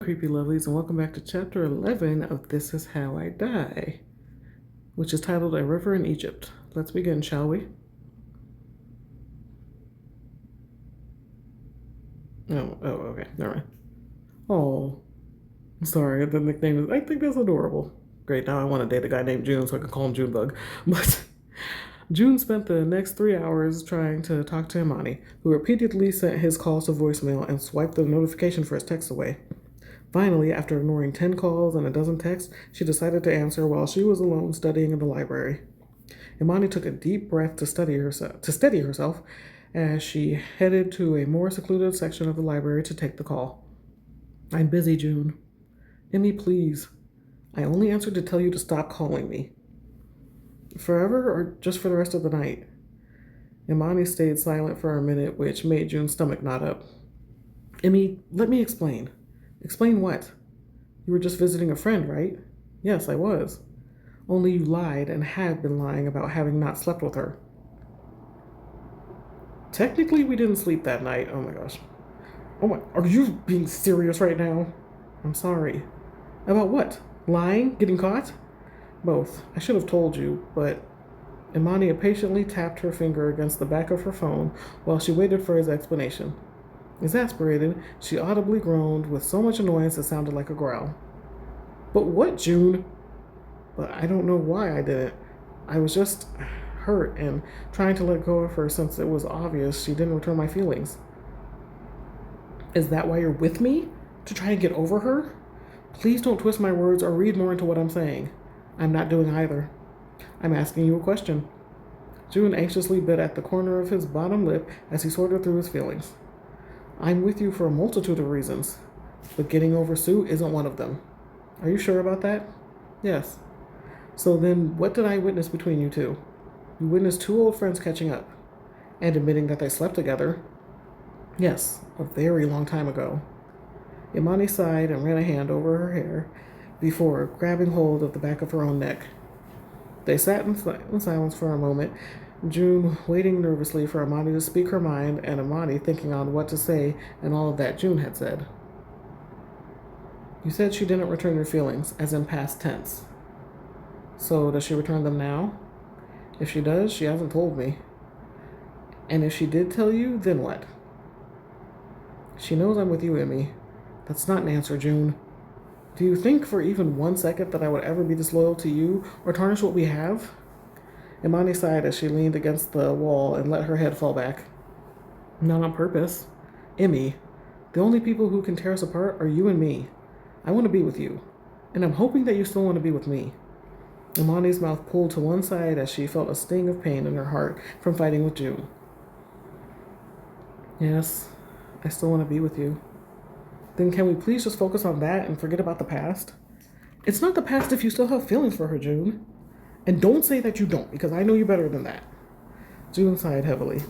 creepy lovelies, and welcome back to chapter 11 of This Is How I Die, which is titled A River in Egypt. Let's begin, shall we? Okay, never mind. Oh, sorry, the nickname is, I think that's adorable. Great, now I want to date a guy named June so I can call him Junebug. But June spent the next 3 hours trying to talk to Imani, who repeatedly sent his calls to voicemail and swiped the notification for his texts away. Finally, after ignoring 10 calls and a dozen texts, she decided to answer while she was alone studying in the library. Imani took a deep breath to steady herself as she headed to a more secluded section of the library to take the call. "I'm busy, June." "Emmy, please. I only answered to tell you to stop calling me." "Forever or just for the rest of the night?" Imani stayed silent for a minute, which made June's stomach knot up. "Emmy, let me explain." "Explain what?" "You were just visiting a friend, right?" "Yes, I was." "Only you lied and had been lying about having not slept with her." "Technically, we didn't sleep that night." Oh my gosh. "Oh my, are you being serious right now?" "I'm sorry." "About what? Lying? Getting caught?" "Both. I should have told you, but..." Imani impatiently tapped her finger against the back of her phone while she waited for his explanation. Exasperated, she audibly groaned with so much annoyance it sounded like a growl. "But what, June?" "But I don't know why I didn't. I was just hurt and trying to let go of her since it was obvious she didn't return my feelings." "Is that why you're with me? To try and get over her?" "Please don't twist my words or read more into what I'm saying." "I'm not doing either. I'm asking you a question." June anxiously bit at the corner of his bottom lip as he sorted through his feelings. "I'm with you for a multitude of reasons, but getting over Sue isn't one of them." "Are you sure about that?" "Yes." "So then what did I witness between you two?" "You witnessed two old friends catching up." "And admitting that they slept together." "Yes, a very long time ago." Imani sighed and ran a hand over her hair before grabbing hold of the back of her own neck. They sat in silence for a moment, June waiting nervously for Imani to speak her mind and Imani thinking on what to say and all of that June had said. "You said she didn't return your feelings, as in past tense. So does she return them now? If she does, she hasn't told me. And if she did tell you, then what?" "She knows I'm with you, Emmy." "That's not an answer, June." "Do you think for even 1 second that I would ever be disloyal to you or tarnish what we have?" Imani sighed as she leaned against the wall and let her head fall back. "Not on purpose. Emmy, the only people who can tear us apart are you and me. I want to be with you, and I'm hoping that you still want to be with me." Imani's mouth pulled to one side as she felt a sting of pain in her heart from fighting with June. "Yes, I still want to be with you." "Then can we please just focus on that and forget about the past?" "It's not the past if you still have feelings for her, June. And don't say that you don't, because I know you better than that." June sighed heavily.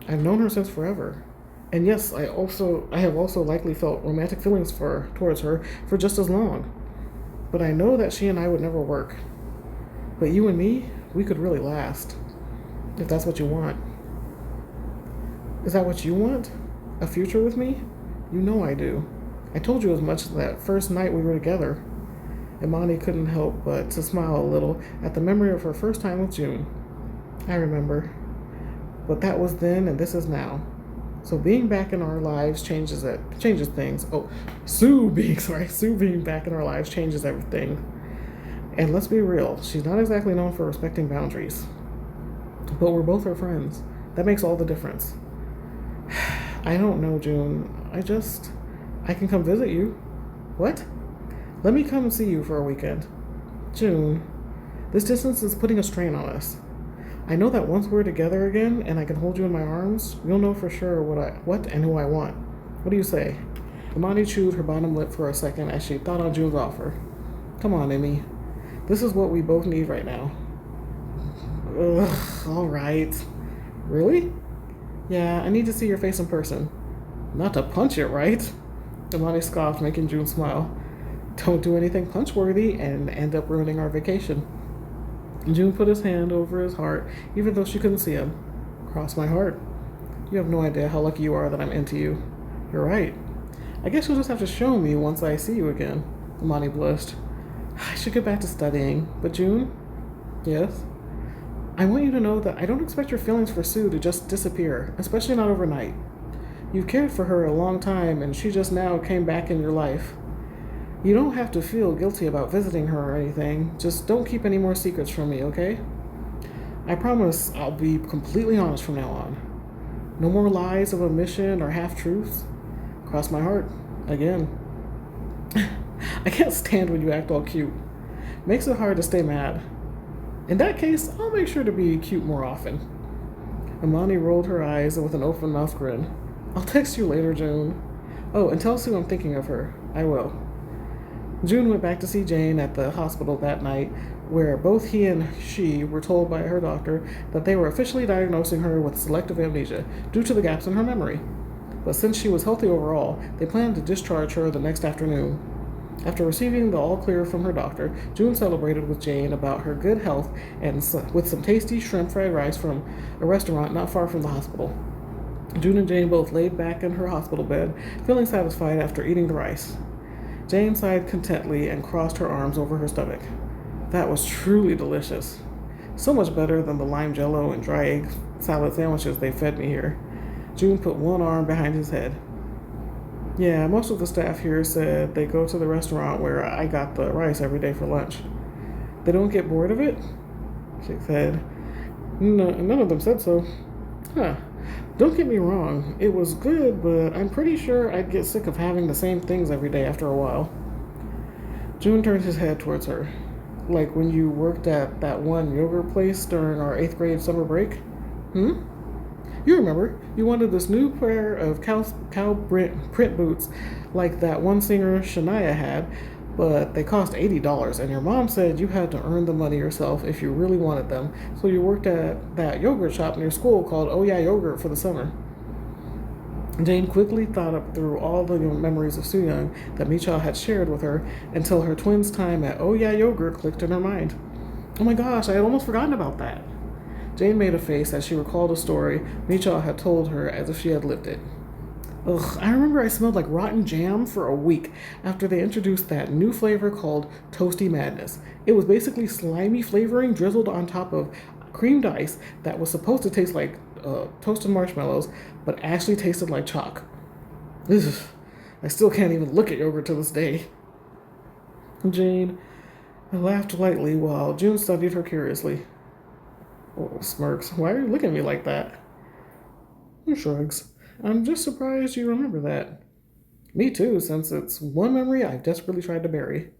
"I've known her since forever. And yes, I have also likely felt romantic feelings towards her for just as long. But I know that she and I would never work. But you and me, we could really last. If that's what you want." "Is that what you want? A future with me?" "You know I do. I told you as much that first night we were together." Imani couldn't help but to smile a little at the memory of her first time with June. "I remember. But that was then and this is now. So being back in our lives changes things. Oh, Sue being back in our lives changes everything. And let's be real, she's not exactly known for respecting boundaries. But we're both her friends. That makes all the difference." "I don't know, June. I can come visit you." "What?" "Let me come and see you for a weekend." "June, this distance is putting a strain on us. I know that once we're together again and I can hold you in my arms, you'll know for sure what and who I want. What do you say?" Imani chewed her bottom lip for a second as she thought on June's offer. "Come on, Emmy. This is what we both need right now." "Ugh, all right." "Really?" "Yeah, I need to see your face in person." "Not to punch it, right?" Imani scoffed, making June smile. "Don't do anything punch-worthy and end up ruining our vacation." June put his hand over his heart, even though she couldn't see him. "Cross my heart. You have no idea how lucky you are that I'm into you." "You're right. I guess you'll just have to show me once I see you again. Imani blushed. I should get back to studying. But June? Yes? I want you to know that I don't expect your feelings for Sue to just disappear, especially not overnight. You've cared for her a long time, and she just now came back in your life. You don't have to feel guilty about visiting her or anything. Just don't keep any more secrets from me, okay? I promise I'll be completely honest from now on. No more lies of omission or half truths. Cross my heart. Again. I can't stand when you act all cute. Makes it hard to stay mad. In that case, I'll make sure to be cute more often. Imani rolled her eyes with an open mouth grin. I'll text you later, June. Oh, and tell Sue I'm thinking of her. I will. June went back to see Jane at the hospital that night, where both he and she were told by her doctor that they were officially diagnosing her with selective amnesia due to the gaps in her memory. But since she was healthy overall, they planned to discharge her the next afternoon. After receiving the all clear from her doctor, June celebrated with Jane about her good health and with some tasty shrimp fried rice from a restaurant not far from the hospital. June and Jane both laid back in her hospital bed, feeling satisfied after eating the rice. Jane sighed contentedly and crossed her arms over her stomach. That was truly delicious. So much better than the lime jello and dry egg salad sandwiches they fed me here. June put one arm behind his head. Yeah, most of the staff here said they go to the restaurant where I got the rice every day for lunch. They don't get bored of it? She said. No, none of them said so. Huh. Don't get me wrong, it was good, but I'm pretty sure I'd get sick of having the same things every day after a while. June turned his head towards her. Like when you worked at that one yogurt place during our 8th grade summer break? Hmm? You remember, you wanted this new pair of cow print boots like that one singer Shania had, but they cost $80, and your mom said you had to earn the money yourself if you really wanted them, so you worked at that yogurt shop near school called Oh Yeah Yogurt for the summer. Jane quickly thought up through all the memories of Soo-young that Micha had shared with her until her twins' time at Oh Yeah Yogurt clicked in her mind. Oh my gosh, I had almost forgotten about that. Jane made a face as she recalled a story Micha had told her as if she had lived it. Ugh, I remember I smelled like rotten jam for a week after they introduced that new flavor called Toasty Madness. It was basically slimy flavoring drizzled on top of creamed ice that was supposed to taste like toasted marshmallows, but actually tasted like chalk. Ugh, I still can't even look at yogurt to this day. Jane laughed lightly while June studied her curiously. Oh, smirks. Why are you looking at me like that? He shrugs. I'm just surprised you remember that. Me too, since it's one memory I've desperately tried to bury.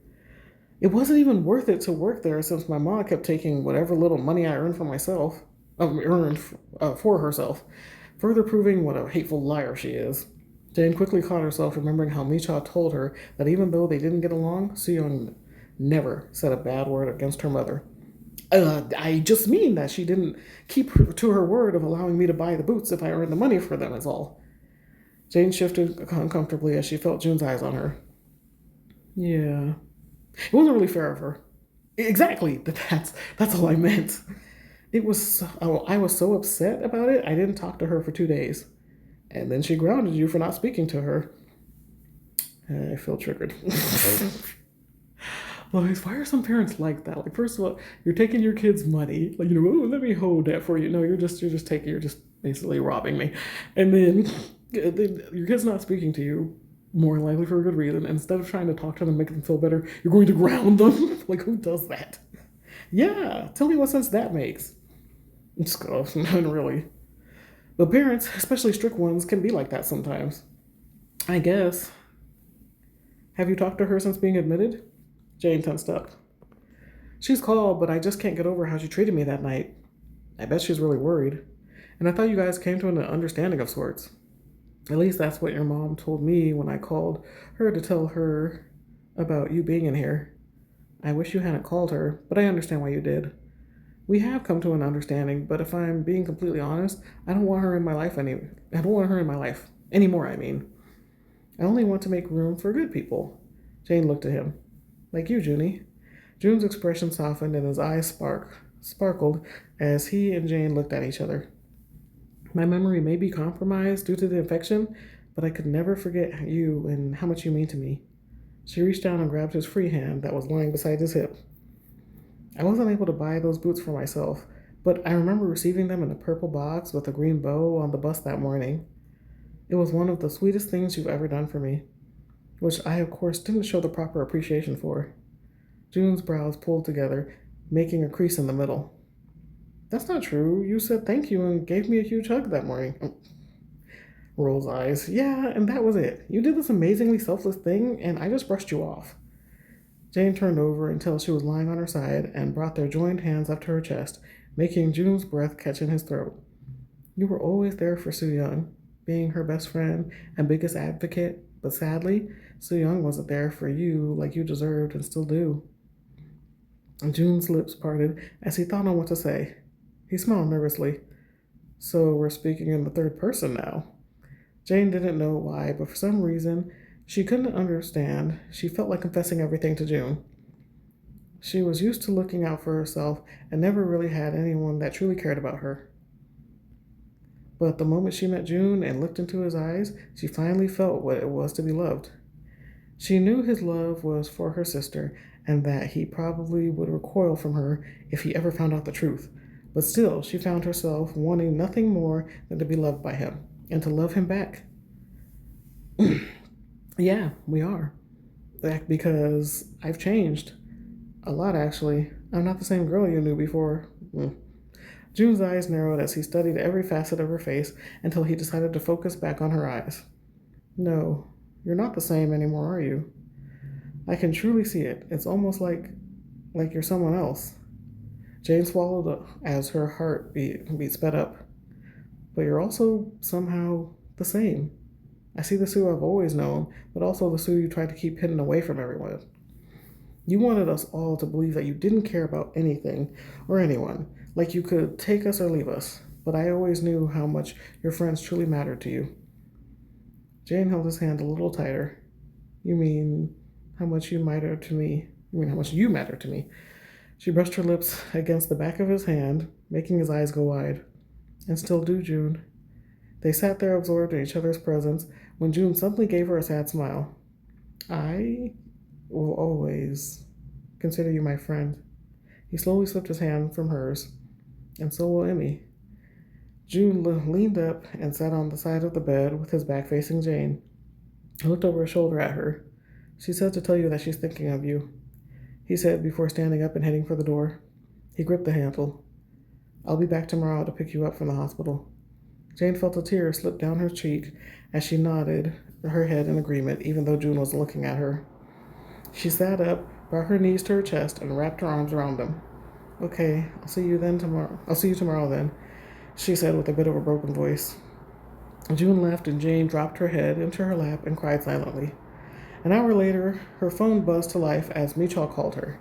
It wasn't even worth it to work there since my mom kept taking whatever little money I earned for myself, for herself, further proving what a hateful liar she is. Jane quickly caught herself remembering how Micha told her that even though they didn't get along, Soo-young never said a bad word against her mother. I just mean that she didn't keep to her word of allowing me to buy the boots if I earned the money for them, is all. Jane shifted uncomfortably as she felt June's eyes on her. Yeah. It wasn't really fair of her. Exactly. That's all I meant. I was so upset about it, I didn't talk to her for 2 days. And then she grounded you for not speaking to her. I feel triggered. Lois, why are some parents like that? Like, first of all, you're taking your kid's money. Like, oh, let me hold that for you. No, you're just basically robbing me. And then your kid's not speaking to you, more likely for a good reason. Instead of trying to talk to them, make them feel better, you're going to ground them. Like, who does that? Yeah, tell me what sense that makes. Just go, none really. But parents, especially strict ones, can be like that sometimes. I guess. Have you talked to her since being admitted? Jane tensed up. She's called, but I just can't get over how she treated me that night. I bet she's really worried. And I thought you guys came to an understanding of sorts. At least that's what your mom told me when I called her to tell her about you being in here. I wish you hadn't called her, but I understand why you did. We have come to an understanding, but if I'm being completely honest, I don't want her in my life anymore, I mean. I only want to make room for good people. Jane looked at him. Like you, Junie. June's expression softened and his eyes sparkled as he and Jane looked at each other. My memory may be compromised due to the infection, but I could never forget you and how much you mean to me. She reached down and grabbed his free hand that was lying beside his hip. I wasn't able to buy those boots for myself, but I remember receiving them in a purple box with a green bow on the bus that morning. It was one of the sweetest things you've ever done for me, which I, of course, didn't show the proper appreciation for. June's brows pulled together, making a crease in the middle. That's not true. You said thank you and gave me a huge hug that morning. Rolls eyes. Yeah, and that was it. You did this amazingly selfless thing, and I just brushed you off. Jane turned over until she was lying on her side and brought their joined hands up to her chest, making June's breath catch in his throat. You were always there for Soo-young, being her best friend and biggest advocate, but sadly, Soo-young wasn't there for you like you deserved and still do. June's lips parted as he thought on what to say. He smiled nervously. So we're speaking in the third person now. Jane didn't know why, but for some reason, she couldn't understand. She felt like confessing everything to June. She was used to looking out for herself and never really had anyone that truly cared about her. But the moment she met June and looked into his eyes, she finally felt what it was to be loved. She knew his love was for her sister and that he probably would recoil from her if he ever found out the truth. But still, she found herself wanting nothing more than to be loved by him and to love him back. Yeah, we are. Because I've changed. A lot, actually. I'm not the same girl you knew before. June's eyes narrowed as he studied every facet of her face until he decided to focus back on her eyes. No, you're not the same anymore, are you? I can truly see it. It's almost like you're someone else. Jane swallowed as her heart beat sped up. But you're also somehow the same. I see the Soo I've always known, but also the Soo you tried to keep hidden away from everyone. You wanted us all to believe that you didn't care about anything or anyone, like you could take us or leave us, but I always knew how much your friends truly mattered to you. Jane held his hand a little tighter. You mean how much you matter to me? You mean how much you matter to me? She brushed her lips against the back of his hand, making his eyes go wide. And still do, June. They sat there absorbed in each other's presence when June suddenly gave her a sad smile. I will always consider you my friend. He slowly slipped his hand from hers, and so will Emmy. June leaned up and sat on the side of the bed with his back facing Jane. He looked over his shoulder at her. She said to tell you that she's thinking of you, he said before standing up and heading for the door. He gripped the handle. I'll be back tomorrow to pick you up from the hospital. Jane felt a tear slip down her cheek as she nodded her head in agreement, even though June wasn't looking at her. She sat up, brought her knees to her chest, and wrapped her arms around him. Okay, I'll see you tomorrow then, she said with a bit of a broken voice. June left and Jane dropped her head into her lap and cried silently. An hour later, her phone buzzed to life as Michal called her.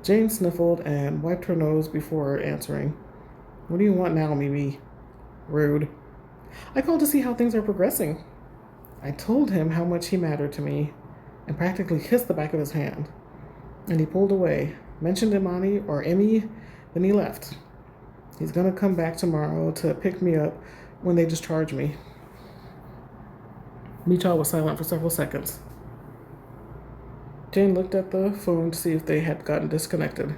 Jane sniffled and wiped her nose before answering. What do you want now, Mimi? Rude. I called to see how things are progressing. I told him how much he mattered to me and practically kissed the back of his hand. And he pulled away, mentioned Imani or Emmy, then he left. He's gonna come back tomorrow to pick me up when they discharge me. Michal was silent for several seconds. Jane looked at the phone to see if they had gotten disconnected.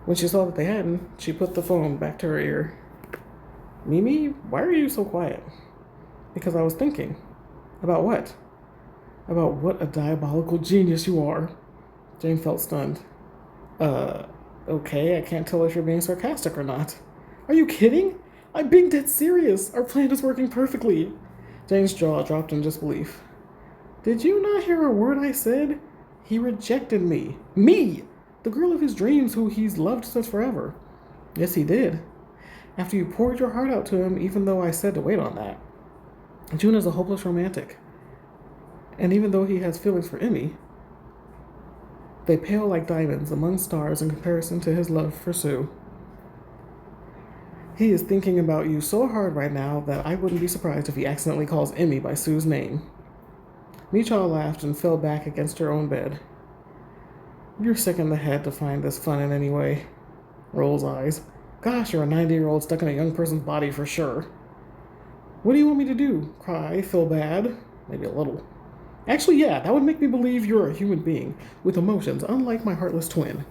When she saw that they hadn't, she put the phone back to her ear. Mimi, why are you so quiet? Because I was thinking. About what? About what a diabolical genius you are. Jane felt stunned. Okay, I can't tell if you're being sarcastic or not. Are you kidding? I'm being dead serious. Our plan is working perfectly. Jane's jaw dropped in disbelief. Did you not hear a word I said? He rejected me. Me! The girl of his dreams who he's loved since forever. Yes, he did. After you poured your heart out to him, even though I said to wait on that. June is a hopeless romantic. And even though he has feelings for Emmy, they pale like diamonds among stars in comparison to his love for Soo. He is thinking about you so hard right now that I wouldn't be surprised if he accidentally calls Emmy by Soo's name. Michal laughed and fell back against her own bed. You're sick in the head to find this fun in any way. Rolls eyes. Gosh, you're a 90-year-old stuck in a young person's body for sure. What do you want me to do? Cry? Feel bad? Maybe a little. Actually, yeah, that would make me believe you're a human being with emotions, unlike my heartless twin.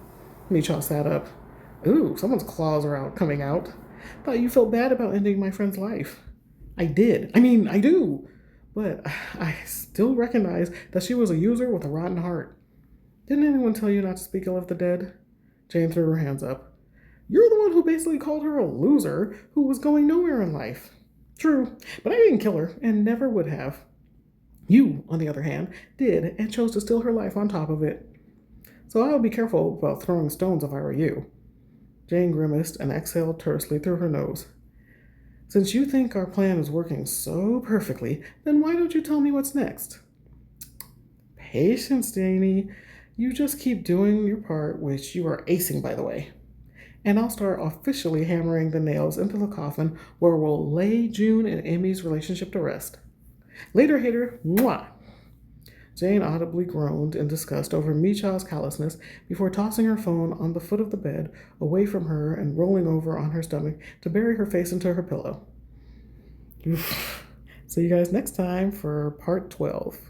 Micha sat up. Ooh, someone's claws are out, coming out. Thought you felt bad about ending my friend's life. I did. I mean, I do. But I still recognize that she was a user with a rotten heart. Didn't anyone tell you not to speak ill of the dead? Jane threw her hands up. You're the one who basically called her a loser who was going nowhere in life. True, but I didn't kill her and never would have. You, on the other hand, did and chose to steal her life on top of it. So I would be careful about throwing stones if I were you. Jane grimaced and exhaled tersely through her nose. Since you think our plan is working so perfectly, then why don't you tell me what's next? Patience, Janie. You just keep doing your part, which you are acing, by the way. And I'll start officially hammering the nails into the coffin where we'll lay June and Amy's relationship to rest. Later, hater. Mwah! Jane audibly groaned in disgust over Micha's callousness before tossing her phone on the foot of the bed away from her and rolling over on her stomach to bury her face into her pillow. See you guys next time for part 12.